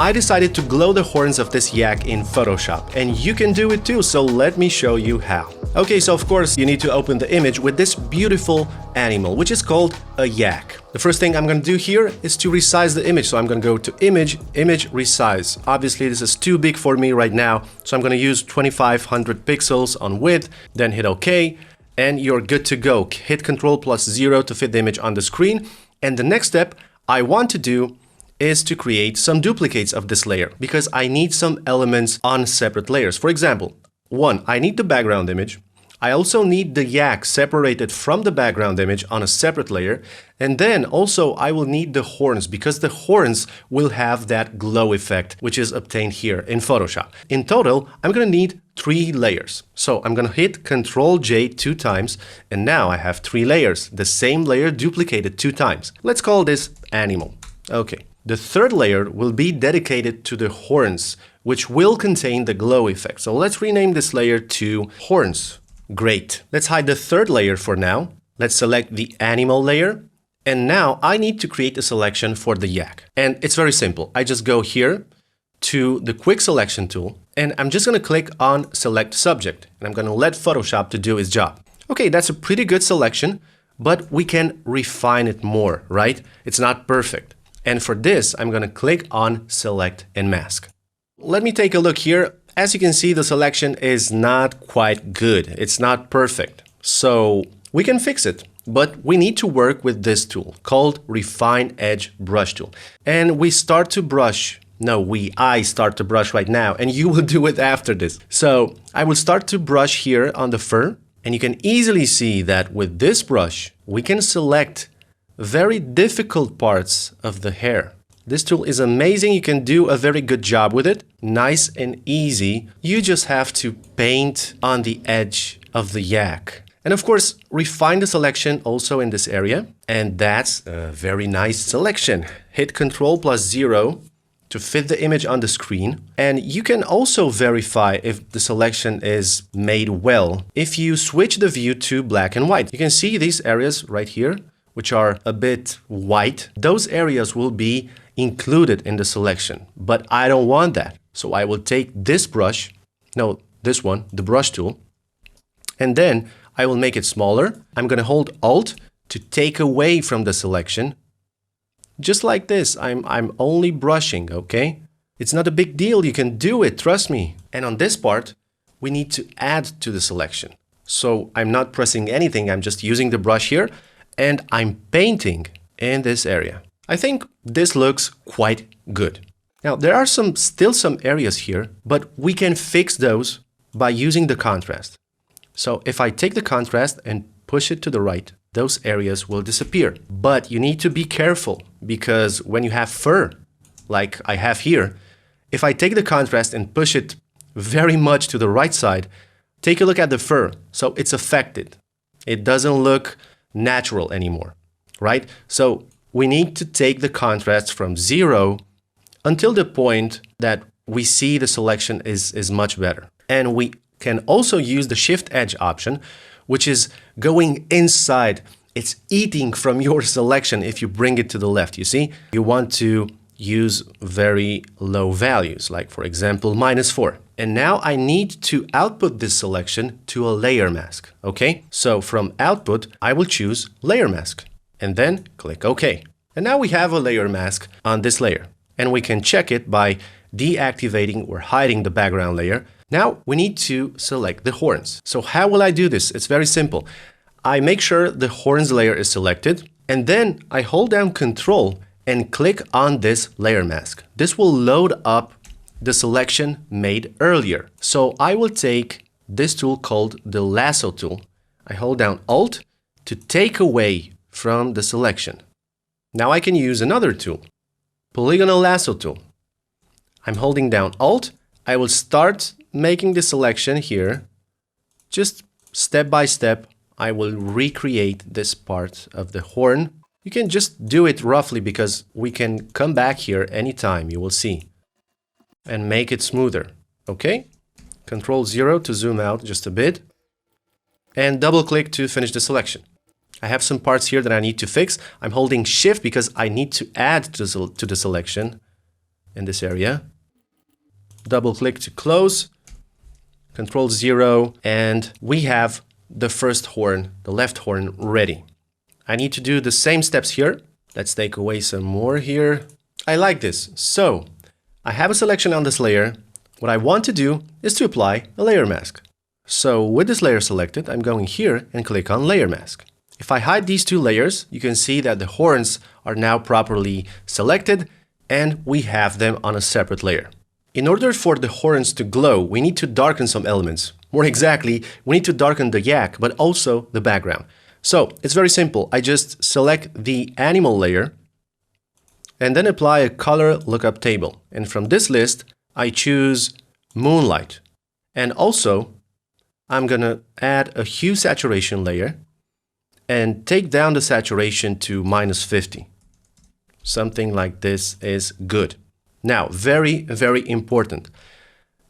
I decided to glow the horns of this yak in Photoshop, and you can do it too, so let me show you how. Okay, so of course you need to open the image with this beautiful animal, which is called a yak. The first thing I'm going to do here is to resize the image. So I'm going to go to Image, Image, Resize. Obviously this is too big for me right now, so I'm going to use 2500 pixels on width, then hit OK, and you're good to go. Hit Ctrl+0 to fit the image on the screen. And the next step I want to do is to create some duplicates of this layer, because I need some elements on separate layers. For example, one, I need the background image. I also need the yak separated from the background image on a separate layer. And then also I will need the horns, because the horns will have that glow effect, which is obtained here in Photoshop. In total, I'm going to need 3 layers. So I'm going to hit Ctrl+J 2 times, and now I have 3 layers, the same layer duplicated 2 times. Let's call this animal. Okay. The third layer will be dedicated to the horns, which will contain the glow effect. So let's rename this layer to horns. Great. Let's hide the third layer for now. Let's select the animal layer. And now I need to create a selection for the yak. And it's very simple. I just go here to the quick selection tool, and I'm just going to click on select subject, and I'm going to let Photoshop to do its job. Okay, that's a pretty good selection, but we can refine it more, right? It's not perfect. And for this, I'm going to click on Select and Mask. Let me take a look here. As you can see, the selection is not quite good. It's not perfect. So we can fix it, but we need to work with this tool called Refine Edge Brush Tool. And we start to brush. I start to brush right now, and you will do it after this. So I will start to brush here on the fur, and you can easily see that with this brush, we can select very difficult parts of the hair. This tool is amazing. You can do a very good job with it. Nice and easy. You just have to paint on the edge of the yak. And of course, refine the selection also in this area. And that's a very nice selection. Hit Ctrl+0 to fit the image on the screen. And you can also verify if the selection is made well if you switch the view to black and white. You can see these areas right here, which are a bit white. Those areas will be included in the selection, but I don't want that. So I will take this brush, this one, the brush tool, and then I will make it smaller. I'm going to hold Alt to take away from the selection. Just like this, I'm only brushing, okay? It's not a big deal, you can do it, trust me. And on this part, we need to add to the selection. So I'm not pressing anything, I'm just using the brush here, and I'm painting in this area. I think this looks quite good. Now, there are still some areas here, but we can fix those by using the contrast. So if I take the contrast and push it to the right, those areas will disappear. But you need to be careful, because when you have fur, like I have here, if I take the contrast and push it very much to the right side, take a look at the fur. So it's affected. It doesn't look natural anymore, right? So we need to take the contrast from 0 until the point that we see the selection is much better. And we can also use the Shift Edge option, which is going inside. It's eating from your selection if you bring it to the left, you see? You want to use very low values, like for example, -4. And now I need to output this selection to a layer mask, okay? So from output, I will choose layer mask and then click OK. And now we have a layer mask on this layer, and we can check it by deactivating or hiding the background layer. Now we need to select the horns. So how will I do this? It's very simple. I make sure the horns layer is selected, and then I hold down Control and click on this layer mask. This will load up the selection made earlier. So I will take this tool called the lasso tool. I hold down Alt to take away from the selection. Now I can use another tool, polygonal lasso tool. I'm holding down Alt. I will start making the selection here. Just step by step, I will recreate this part of the horn. You can just do it roughly, because we can come back here anytime, you will see, and make it smoother, okay? Ctrl+0 to zoom out just a bit, and double click to finish the selection. I have some parts here that I need to fix. I'm holding Shift because I need to add to the selection in this area. Double click to close, Control 0, and we have the first horn, the left horn, ready. I need to do the same steps here. Let's take away some more here. I like this. So I have a selection on this layer. What I want to do is to apply a layer mask. So with this layer selected, I'm going here and click on Layer Mask. If I hide these two layers, you can see that the horns are now properly selected and we have them on a separate layer. In order for the horns to glow, we need to darken some elements. More exactly, we need to darken the yak, but also the background. So it's very simple. I just select the animal layer and then apply a color lookup table. And from this list, I choose Moonlight. And also, I'm gonna add a hue saturation layer and take down the saturation to -50. Something like this is good. Now, very, very important.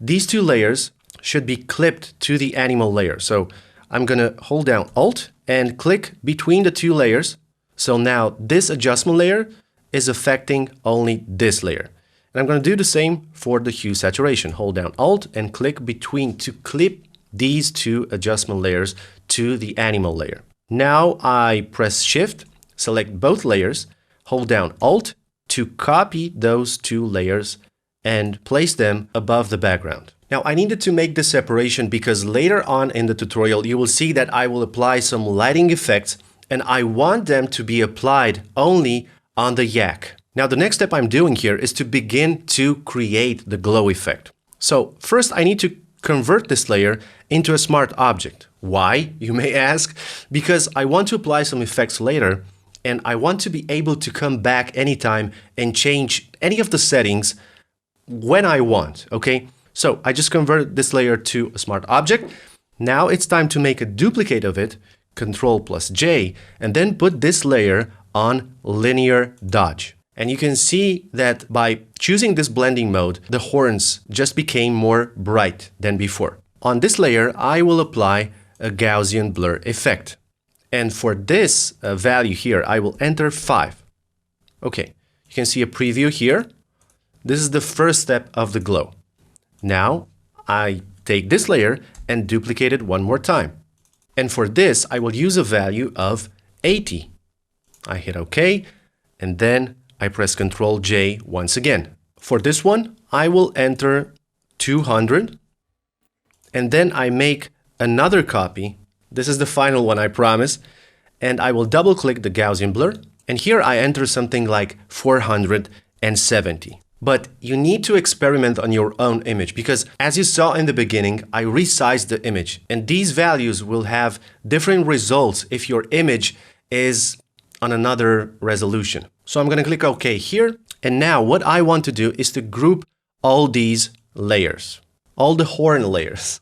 These two layers should be clipped to the animal layer. So I'm gonna hold down Alt and click between the two layers. So now this adjustment layer is affecting only this layer. And I'm gonna do the same for the hue saturation. Hold down Alt and click between to clip these two adjustment layers to the animal layer. Now I press Shift, select both layers, hold down Alt to copy those two layers and place them above the background. Now I needed to make this separation because later on in the tutorial you will see that I will apply some lighting effects and I want them to be applied only on the yak. Now the next step I'm doing here is to begin to create the glow effect. So first I need to convert this layer into a smart object. Why, you may ask? Because I want to apply some effects later and I want to be able to come back anytime and change any of the settings when I want, okay? So I just converted this layer to a smart object. Now it's time to make a duplicate of it, Ctrl+J, and then put this layer on linear dodge. And you can see that by choosing this blending mode, the horns just became more bright than before. On this layer, I will apply a Gaussian blur effect. And for this value here, I will enter 5. Okay, you can see a preview here. This is the first step of the glow. Now, I take this layer and duplicate it one more time. And for this, I will use a value of 80. I hit OK, and then I press Ctrl+J once again. For this one, I will enter 200, and then I make another copy. This is the final one, I promise. And I will double click the Gaussian blur. And here I enter something like 470. But you need to experiment on your own image because as you saw in the beginning, I resized the image. And these values will have different results if your image is on another resolution. So I'm going to click OK here. And now what I want to do is to group all these layers, all the horn layers.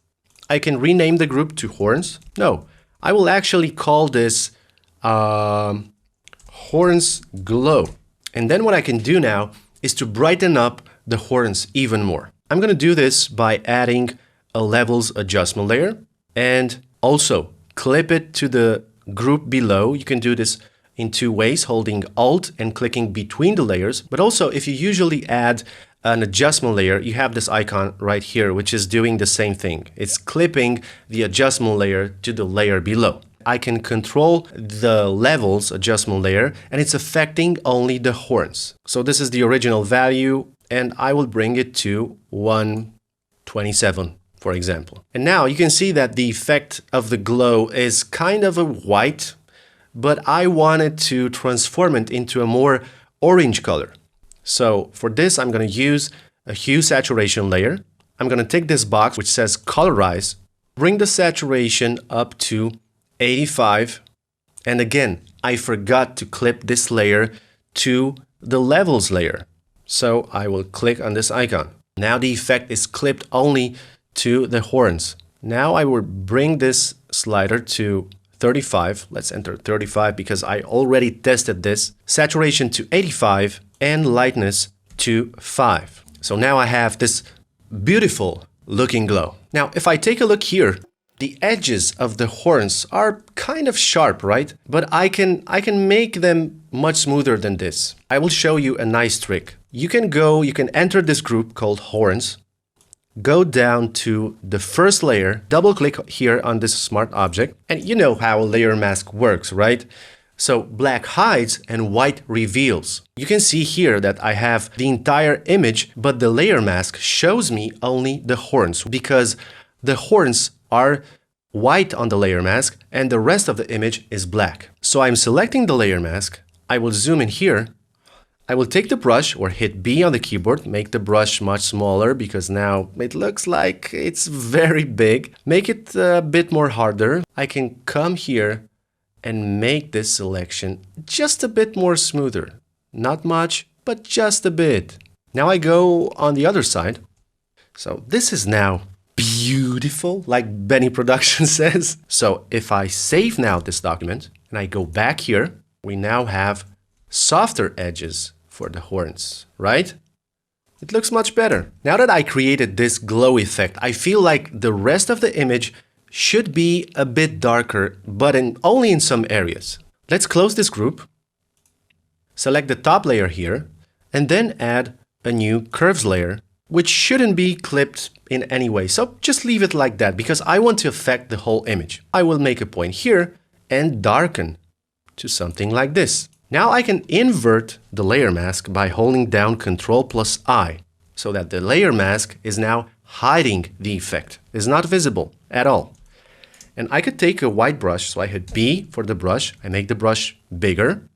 I can rename the group to horns. No, I will actually call this horns glow. And then what I can do now is to brighten up the horns even more. I'm going to do this by adding a levels adjustment layer and also clip it to the group below. You can do this in two ways, holding Alt and clicking between the layers. But also if you usually add an adjustment layer, you have this icon right here, which is doing the same thing. It's clipping the adjustment layer to the layer below. I can control the levels adjustment layer and it's affecting only the horns. So this is the original value and I will bring it to 127, for example. And now you can see that the effect of the glow is kind of a white, but I wanted to transform it into a more orange color. So for this, I'm going to use a hue saturation layer. I'm going to take this box which says colorize, bring the saturation up to 85. And again, I forgot to clip this layer to the levels layer. So I will click on this icon. Now the effect is clipped only to the horns. Now I will bring this slider to 35. Let's enter 35 because I already tested this. Saturation to 85 and lightness to 5. So now I have this beautiful looking glow. Now, if I take a look here, The edges of the horns are kind of sharp, right? But I can make them much smoother than this. I will show you a nice trick. You can enter this group called horns, go down to the first layer, double click here on this smart object, and you know how a layer mask works, right? So black hides and white reveals. You can see here that I have the entire image, but the layer mask shows me only the horns because the horns are white on the layer mask and the rest of the image is black. So I'm selecting the layer mask. I will zoom in here. I will take the brush or hit B on the keyboard, make the brush much smaller because now it looks like it's very big. Make it a bit more harder. I can come here and make this selection just a bit more smoother. Not much, but just a bit. Now I go on the other side. So this is now beautiful, like Benny Production says. So if I save now this document and I go back here, we now have softer edges for the horns, right? It looks much better. Now that I created this glow effect, I feel like the rest of the image should be a bit darker, but only in some areas. Let's close this group, select the top layer here, and then add a new curves layer, which shouldn't be clipped in any way. So just leave it like that because I want to affect the whole image. I will make a point here and darken to something like this. Now I can invert the layer mask by holding down Ctrl+I so that the layer mask is now hiding the effect. It's not visible at all. And I could take a white brush, so I hit B for the brush. I make the brush bigger,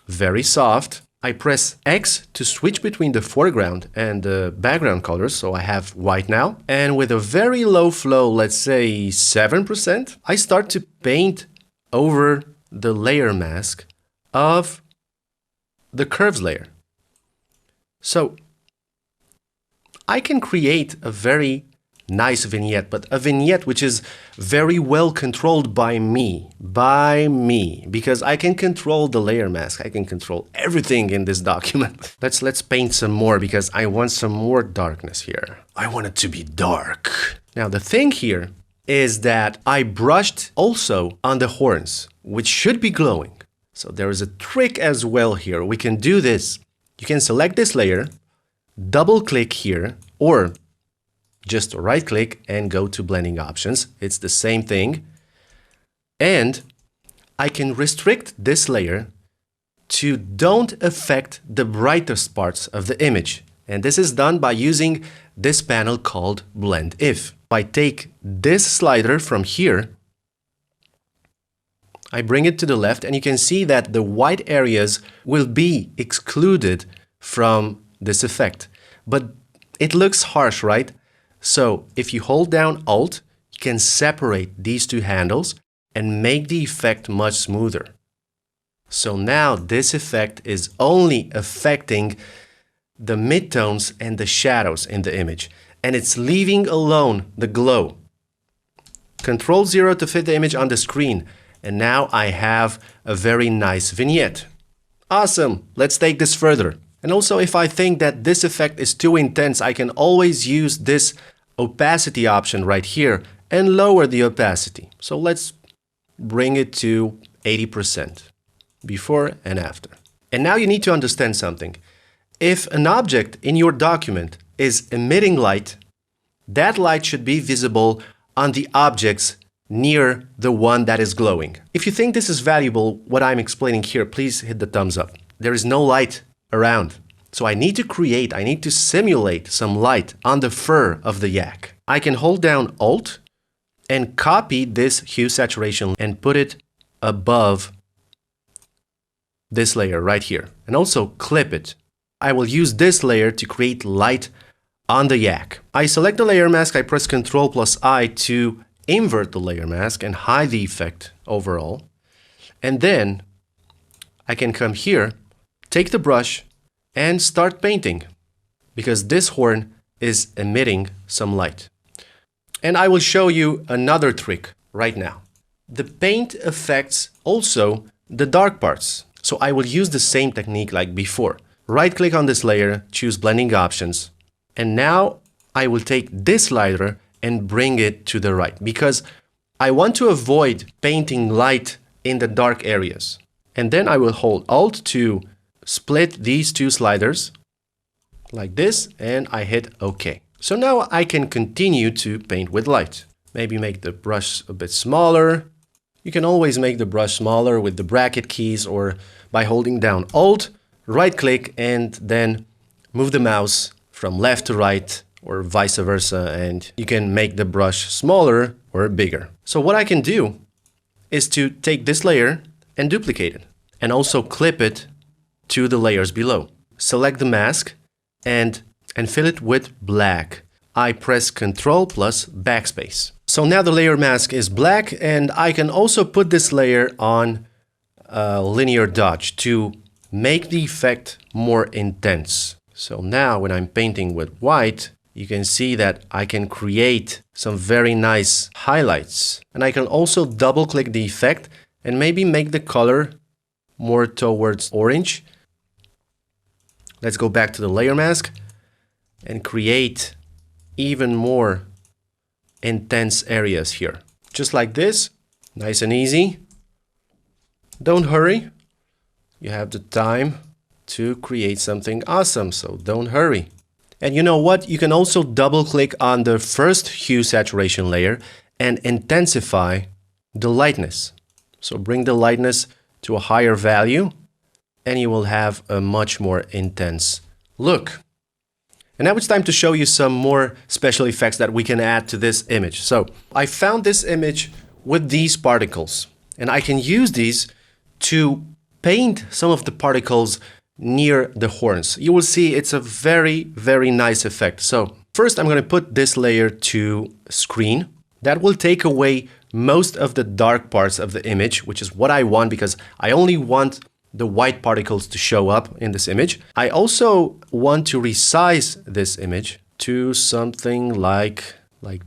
very soft. I press X to switch between the foreground and the background colors, so I have white now. And with a very low flow, let's say 7%, I start to paint over the layer mask of the curves layer. So I can create a very nice vignette, but a vignette which is very well controlled by me, because I can control the layer mask. I can control everything in this document. Let's paint some more because I want some more darkness here. I want it to be dark. Now the thing here is that I brushed also on the horns, which should be glowing. So there is a trick as well here. We can do this. You can select this layer, double click here, or just right click and go to blending options. It's the same thing. And I can restrict this layer to don't affect the brightest parts of the image. And this is done by using this panel called Blend If. I take this slider from here, I bring it to the left, and you can see that the white areas will be excluded from this effect. But it looks harsh, right? So if you hold down Alt, you can separate these two handles and make the effect much smoother. So now this effect is only affecting the midtones and the shadows in the image, and it's leaving alone the glow. Ctrl-0 to fit the image on the screen, and now I have a very nice vignette. Awesome! Let's take this further. And also, if I think that this effect is too intense, I can always use this opacity option right here and lower the opacity. So let's bring it to 80%, before and after. And now you need to understand something. If an object in your document is emitting light, that light should be visible on the objects near the one that is glowing. If you think this is valuable, what I'm explaining here, please hit the thumbs up. There is no light around. So I need to simulate some light on the fur of the yak. I can hold down Alt and copy this hue saturation and put it above this layer right here. And also clip it. I will use this layer to create light on the yak. I select the layer mask, I press Ctrl+I to invert the layer mask and hide the effect overall. And then I can come here, take the brush, and start painting, because this horn is emitting some light. And I will show you another trick right now. The paint affects also the dark parts. So I will use the same technique like before. Right click on this layer, choose blending options. And now I will take this slider and bring it to the right because I want to avoid painting light in the dark areas. And then I will hold Alt to split these two sliders like this, and I hit OK. So now I can continue to paint with light. Maybe make the brush a bit smaller. You can always make the brush smaller with the bracket keys or by holding down Alt, right click, and then move the mouse from left to right or vice versa, and you can make the brush smaller or bigger. So what I can do is to take this layer and duplicate it, and also clip it to the layers below. Select the mask and fill it with black. I press Ctrl plus backspace. So now the layer mask is black, and I can also put this layer on linear dodge to make the effect more intense. So now when I'm painting with white, you can see that I can create some very nice highlights. And I can also double click the effect and maybe make the color more towards orange. Let's go back to the layer mask and create even more intense areas here. Just like this, nice and easy. Don't hurry. You have the time to create something awesome, so don't hurry. And you know what? You can also double click on the first hue saturation layer and intensify the lightness. So bring the lightness to a higher value and you will have a much more intense look. And now it's time to show you some more special effects that we can add to this image. So I found this image with these particles, and I can use these to paint some of the particles near the horns. You will see it's a very, very nice effect. So first I'm going to put this layer to screen. That will take away most of the dark parts of the image, which is what I want because I only want the white particles to show up in this image. I also want to resize this image to something like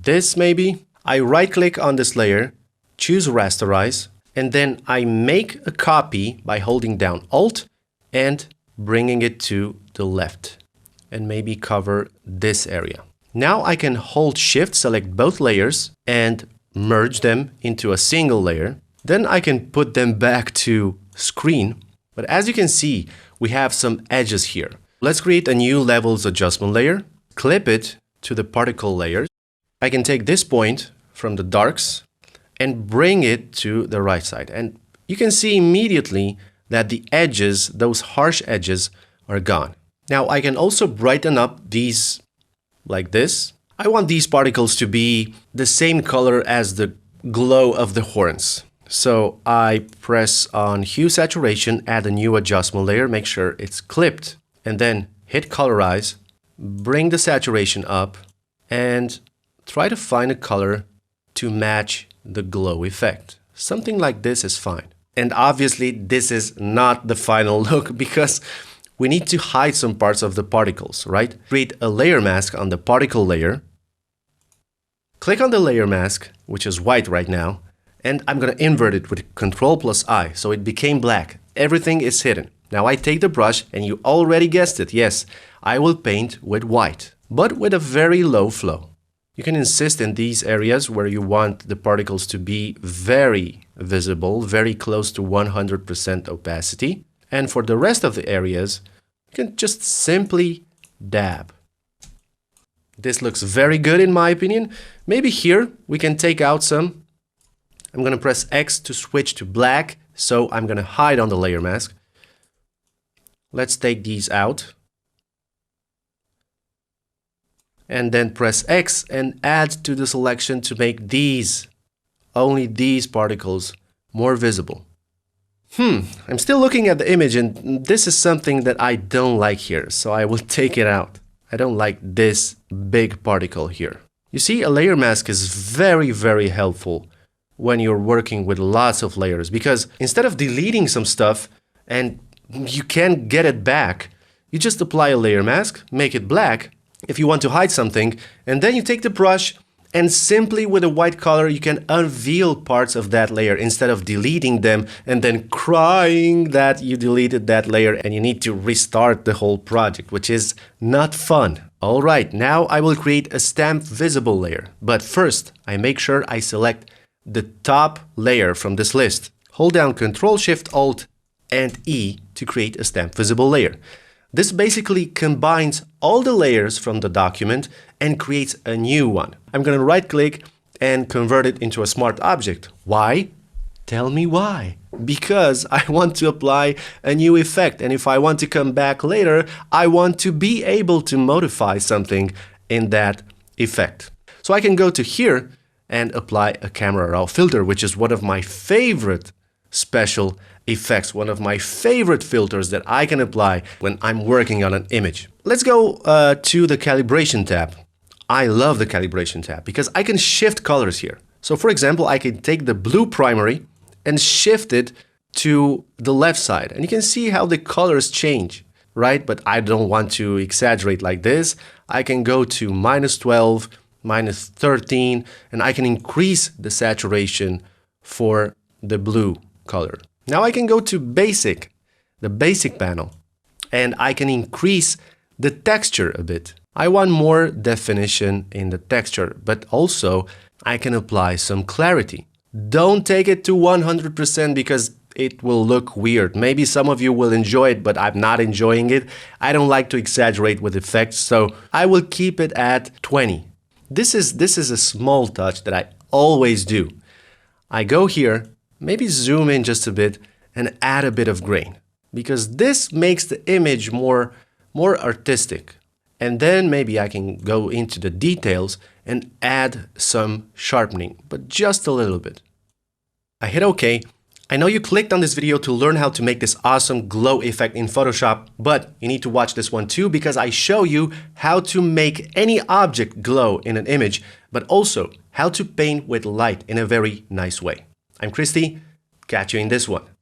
this maybe. I right click on this layer, choose rasterize, and then I make a copy by holding down Alt and bringing it to the left and maybe cover this area. Now I can hold Shift, select both layers and merge them into a single layer. Then I can put them back to screen. But as you can see, we have some edges here. Let's create a new levels adjustment layer, clip it to the particle layers. I can take this point from the darks and bring it to the right side. And you can see immediately that the edges, those harsh edges, are gone. Now I can also brighten up these like this. I want these particles to be the same color as the glow of the horns. So I press on hue saturation, add a new adjustment layer, make sure it's clipped, and then hit colorize, bring the saturation up, and try to find a color to match the glow effect. Something like this is fine. And obviously this is not the final look because we need to hide some parts of the particles, right? Create a layer mask on the particle layer. Click on the layer mask, which is white right now, and I'm going to invert it with Ctrl plus I, so it became black. Everything is hidden. Now I take the brush, and you already guessed it, yes, I will paint with white, but with a very low flow. You can insist in these areas where you want the particles to be very visible, very close to 100% opacity. And for the rest of the areas, you can just simply dab. This looks very good in my opinion. Maybe here we can take out some. I'm going to press X to switch to black, so I'm going to hide on the layer mask. Let's take these out. And then press X and add to the selection to make these, only these particles, more visible. I'm still looking at the image and this is something that I don't like here, so I will take it out. I don't like this big particle here. You see, a layer mask is very, very helpful when you're working with lots of layers, because instead of deleting some stuff and you can't get it back, you just apply a layer mask, make it black if you want to hide something, and then you take the brush And simply with a white color, you can unveil parts of that layer instead of deleting them and then crying that you deleted that layer and you need to restart the whole project, which is not fun. All right, now I will create a stamp visible layer. But first, I make sure I select the top layer from this list. Hold down Ctrl Shift Alt and E to create a stamp visible layer. This basically combines all the layers from the document and creates a new one. I'm going to right click and convert it into a smart object. Why? Tell me why. Because I want to apply a new effect, and if I want to come back later, I want to be able to modify something in that effect. So I can go to here and apply a camera raw filter, which is one of my favorite special effects, one of my favorite filters that I can apply when I'm working on an image. Let's go to the calibration tab. I love the calibration tab because I can shift colors here. So for example, I can take the blue primary and shift it to the left side. And you can see how the colors change, right? But I don't want to exaggerate like this. I can go to -12, -13, and I can increase the saturation for the blue color. Now I can go to basic, the basic panel, and I can increase the texture a bit. I want more definition in the texture, but also I can apply some clarity. Don't take it to 100% because it will look weird. Maybe some of you will enjoy it, but I'm not enjoying it. I don't like to exaggerate with effects, so I will keep it at 20. This is a small touch that I always do. I go here, maybe zoom in just a bit and add a bit of grain because this makes the image more artistic. And then maybe I can go into the details and add some sharpening, but just a little bit. I hit OK. I know you clicked on this video to learn how to make this awesome glow effect in Photoshop, but you need to watch this one too because I show you how to make any object glow in an image, but also how to paint with light in a very nice way. I'm Cristi. Catch you in this one.